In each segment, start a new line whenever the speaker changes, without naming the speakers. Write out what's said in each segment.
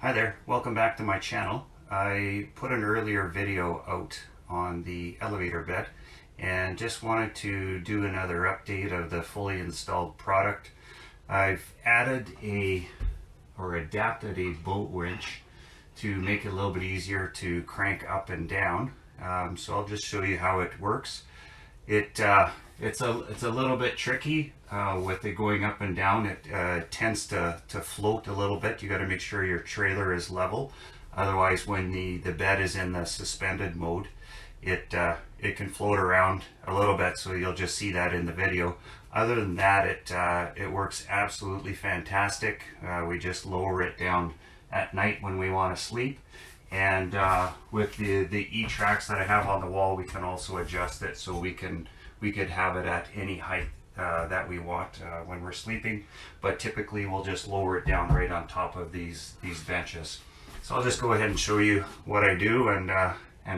Hi there, welcome back to my channel. I put an earlier video out on the elevator bed and just wanted to do another update of the fully installed product. I've added or adapted a boat winch to make it a little bit easier to crank up and down. So I'll just show you how it works. It's a little bit tricky with it going up and down. It tends to float a little bit. You got to make sure your trailer is level. Otherwise, when the bed is in the suspended mode, it can float around a little bit. So you'll just see that in the video. Other than that, it works absolutely fantastic. We just lower it down at night when we want to sleep. And with the E-Trax that I have on the wall, we can also adjust it so we could have it at any height that we want when we're sleeping. But typically we'll just lower it down right on top of these benches. So I'll just go ahead and show you what I do and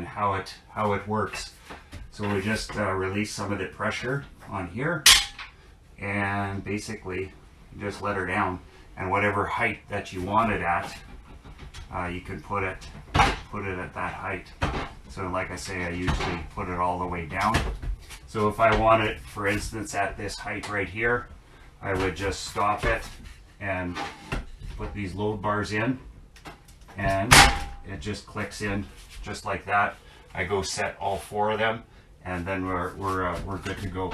how it works. So we just release some of the pressure on here, and basically just let her down. And whatever height that you want it at, you can put it at that height. So like I say, I usually put it all the way down. So if I want it, for instance, at this height right here, I would just stop it and put these load bars in, and it just clicks in just like that. I go set all four of them, and then we're good to go.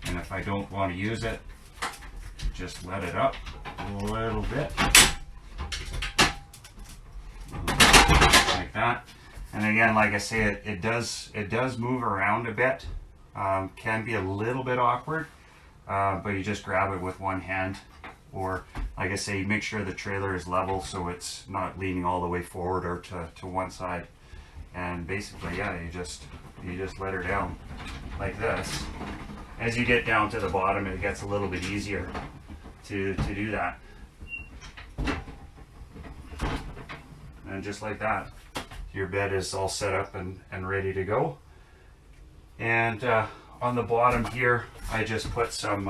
And if I don't want to use it, just let it up a little bit. Like that. And again, like I say, it does move around a bit. Can be a little bit awkward, but you just grab it with one hand, or like I say, make sure the trailer is level so it's not leaning all the way forward or to one side. And basically, yeah, you just let her down like this. As you get down to the bottom, it gets a little bit easier to do that. And just like that, your bed is all set up and ready to go. And on the bottom here, I just put some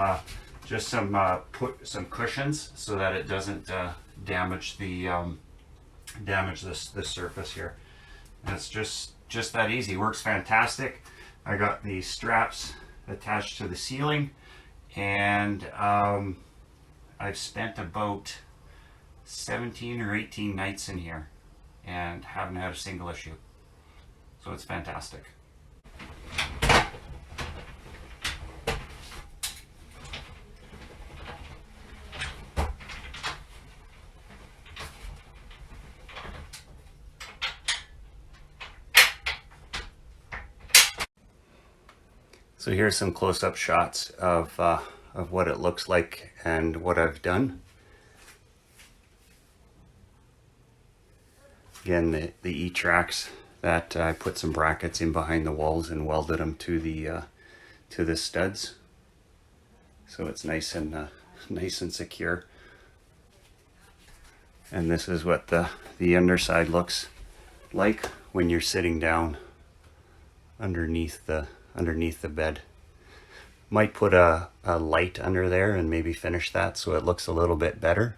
cushions so that it doesn't damage the surface here. And it's just that easy. Works fantastic. I got the straps attached to the ceiling, and I've spent about 17 or 18 nights in here and haven't had a single issue. So it's fantastic. So here's some close-up shots of what it looks like and what I've done. Again, the E-Trax that I put some brackets in behind the walls and welded them to the studs, so it's nice and secure. And this is what the underside looks like when you're sitting down underneath the bed. Might put a light under there and maybe finish that so it looks a little bit better.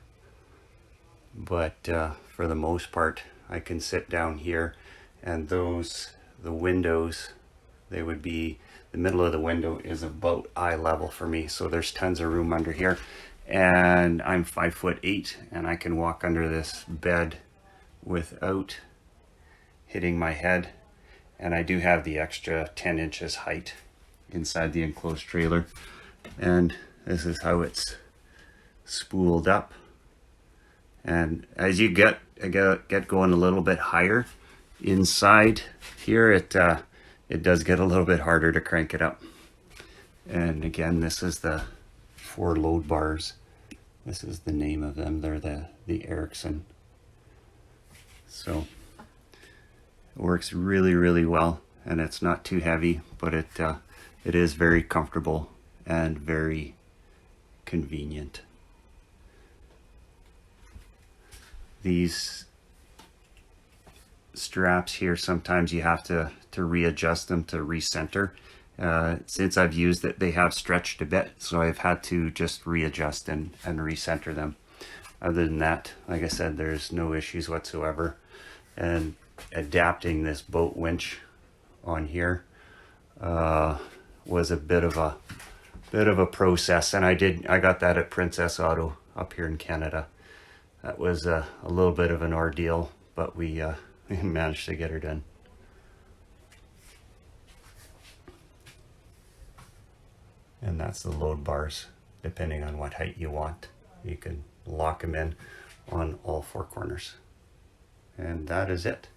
But for the most part, I can sit down here, and the windows, they would be, the middle of the window is about eye level for me. So there's tons of room under here, and I'm 5'8", and I can walk under this bed without hitting my head. And I do have the extra 10 inches height inside the enclosed trailer. And this is how it's spooled up. And as you get going a little bit higher inside here, it does get a little bit harder to crank it up. And again, this is the 4 load bars. This is the name of them. They're the Ericsson. So it works really, really well, and it's not too heavy, but it is very comfortable and very convenient. These straps here, sometimes you have to readjust them to recenter. Since I've used it, they have stretched a bit, so I've had to just readjust and recenter them. Other than that, like I said, there's no issues whatsoever. And adapting this boat winch on here was a bit of a process, and I got that at Princess Auto up here in Canada. That was a little bit of an ordeal, but we managed to get her done. And that's the load bars. Depending on what height you want, you can lock them in on all four corners. And that is it.